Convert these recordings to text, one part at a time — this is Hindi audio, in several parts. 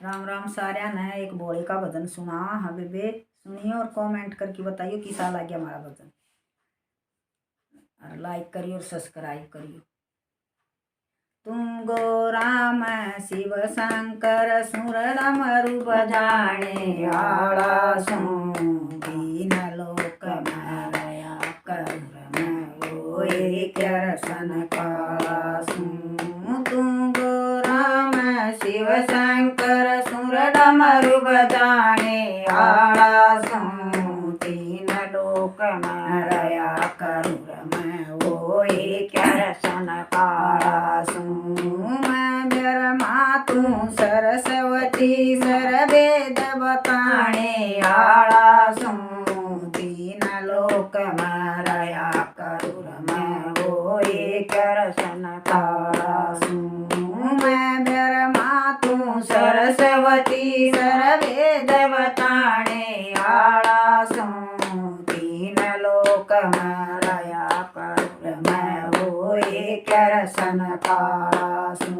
राम राम सारिया ने एक भोले का भजन सुना। हाँ बेबे सुनिए और कमेंट करके बताइए किसा लग गया हमारा भजन। और लाइक करिए और सब्सक्राइब करिए। तुम गो राम शिव शंकर सुर डमरू बजाने आला सो दीन लोक मारया करुण रसन काला सू। तुम गो राम शिव शंकर सुर डमरू बजाने आला सो तीन लोक मारया करुण वो एक रसन काला सू। मैं ब्रह्मा तू सरस्वती सर वेद बताने आला सू तीन लोक मारया करुण वो एक रसन काला सू। मैं ब्रह्मा तू सरस्वती सर वेद बताने आला सू तीन लोक मारया करुण वो एक रसन काला सू।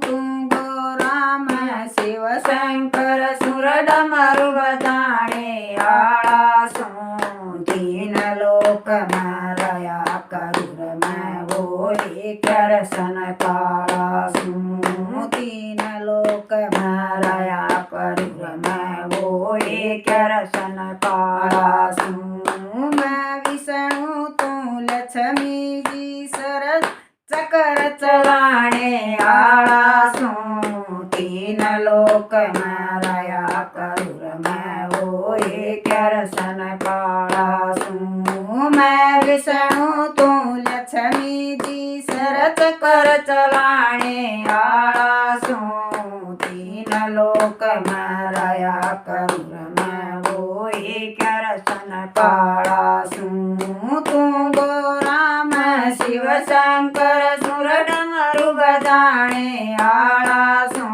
तुम गो राम शिव शंकर सुर डमरू बजाने आला सो तीन लोक मारया करुण वो एक रसन काला सू। तीन लोक मारया करुण वो एक रसन काला सू। मैं विष्णु तू लक्ष्मी जी सर चकर चलाने आला सू तीन लोक मारया करुण वो एक रसन काला सू। मैं विष्णु तू लक्ष्मी जी सर चकर चलाने आला सू तीन लोक मारया करुण वो एक रसन काला सू। तू गो राम शिव शंकर सुर डमरू बजाने आला सू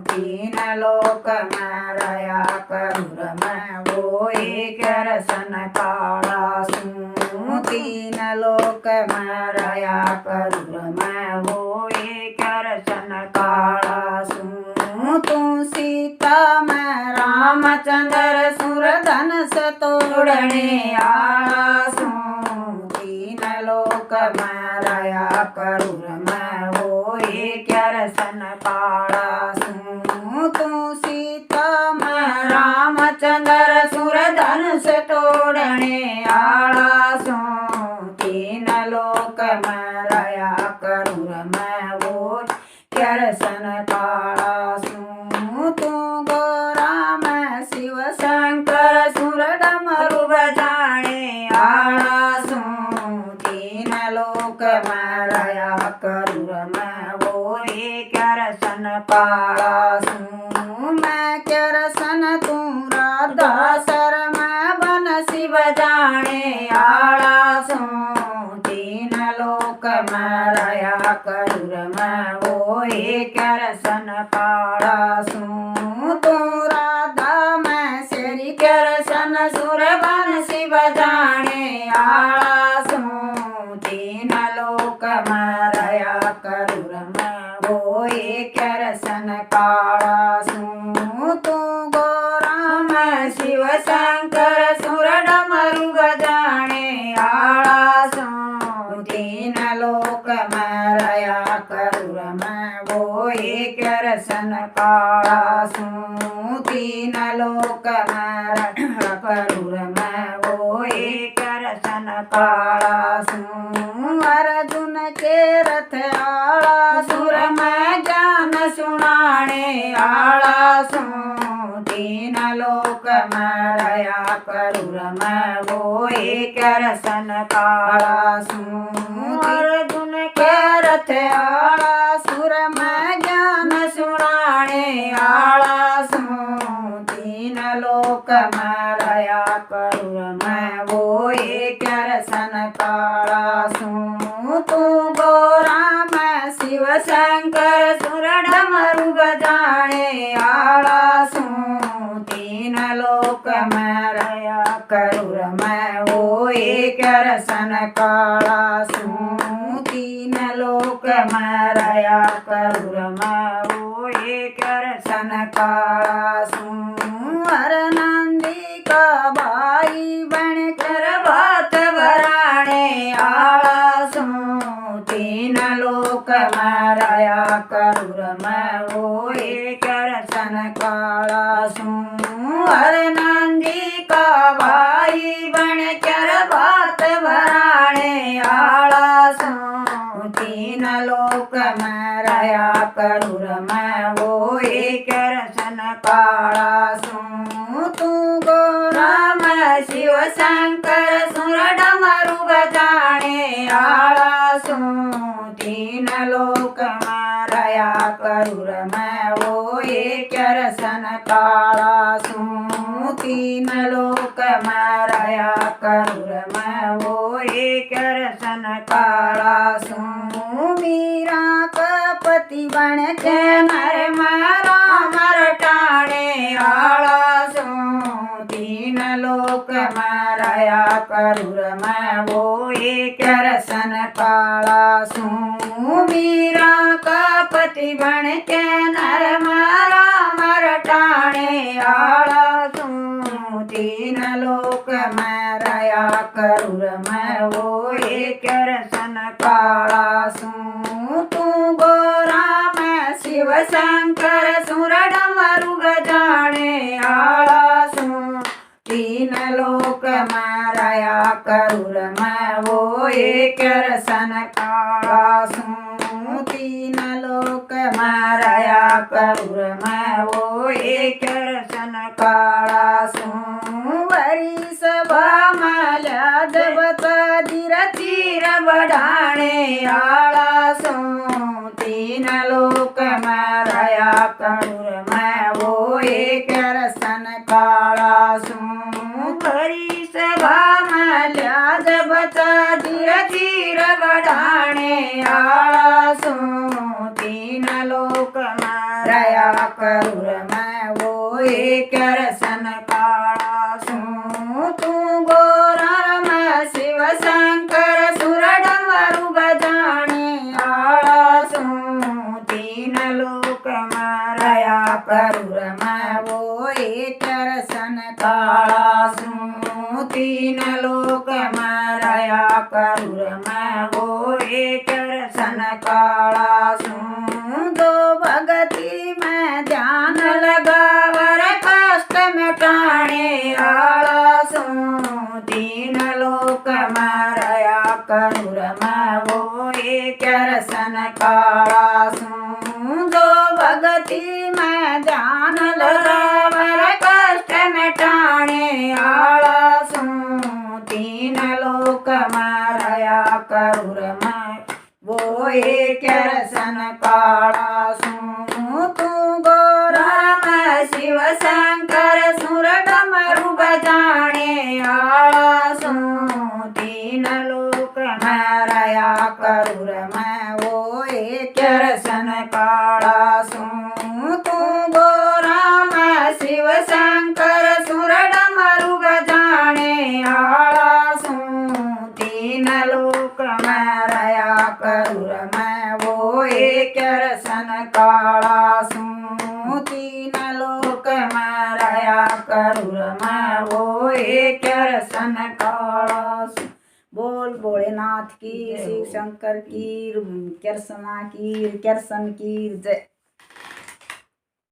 तीन लोक मारया करुण वो एक रसन काला सू। तीन लोक मारया करुण वो एक रसन काला सू। तू सीता मैं रामचंद्र सुर धनुष तोड़ने आला सू तीन लोक मारया करुण वो एक रसन काला सू। तू सीता मैं रामचंद्र सुर धनुष तोड़ने आला सू तीन लोक मारया करुण वो एक रसन काला सू। तू गो राम शिव शंकर सुर डमरू बजाने आला सू तीन लोक मारया करुण वो एक रसन काला सू। मैं रसन तू राधा शर्मा बंसी बजाने आला सू तीन लोक मारया करुण वो एक रसन काला सू। तू राधा मैं श्री कृष्ण सुर बंसी बजाने आला सू तीन लोक मारया करुण वो एक रसन काला सू। तू गो राम शिव शंकर सुर डमरू बजाने आला सू तीन लोक मारया करुण वो एक रसन काला सू। तीन लोक मारया करुण वो एक रसन काला सू। अर्जुन के रथ आला सुर मैं ज्ञान सुनाने आला सू तीन लोक मारया करुण वो एक रसन काला सू। अर्जुन के रथ आला सुर मैं ज्ञान सुनाने आला सू तीन लोक मारया करुण वो एक रसन काला सू। तू गो राम शिव शंकर सुर डमरू बजाने आला सू तीन लोक मारया करुण वो एक रसन काला सू। तीन लोक मारया करुण वो एक करसन काला सुअर नंदी का भाई बन कर भात भराणे आला सू तीन लोक माराया करूर मैं होए करसन काला सुअर नंदी का भाई बन कर भात भराणे आला सू तीन लोक माराया करूर मैं होए करसन काला सू तू गोराम शिव शंकर सुर डमरू बजाणे आला सू तीन लोक माराया करूर मैं होए करसन काला सू तीन लोक माराया करूर मैं होए करसन काला सू मीरा का पति बन के नर मारा मर टाणे आला सू तीन लोक माराया करूर मैं होए करसन काला सू मीरा का पति बन के नर मारा मर टाणे आला सू तीन लोक माराया करूर मैं होए करसन काला सू तू गोराम शिव शंकर सुर डमरू बजाणे आला सू तीन लोक माराया करूर मैं होए करसन काला सू तीन लोक माराया करूर मैं होए करसन काला सू वरी सभा माल्या जबता धीर धीर बढ़ाणे आला सू तीन लोक माराया करूर मैं होए करसन काला सू वरी सभा माल्या जबता धीर धीर बढ़ाणे आला सू तीन लोक माराया करूर मैं होए करसन काला सू तू गोराम शिव शंकर सुर डमरू बजाणे आला सू तीन लोक माराया करूर मैं होए करसन काला सू तीन लोक माराया करूर मैं होए करसन काला सू दो भगती में ध्यान लगावर कष्ट मिटाणे आला सू तीन लोक माराया करूर मैं होए करसन काला सू दो भगती में ध्यान लगावर कष्ट मिटाणे आला सू तीन लोक माराया करूर मैं होए करसन काला सू तू गोराम शिव शंकर सुर डमरू बजाणे आला सू तीन लोक माराया करूर मैं होए करसन काला सू तू गोराम शिव शंकर सुर डमरू बजाणे आला सू तीन लोक माराया करूर मैं होए करसन काला सू तीन लोक माराया करूर मैं होए करसन काला सू बोल भोलेनाथ की शिव शंकर की कृष्णा की कृष्ण की जय।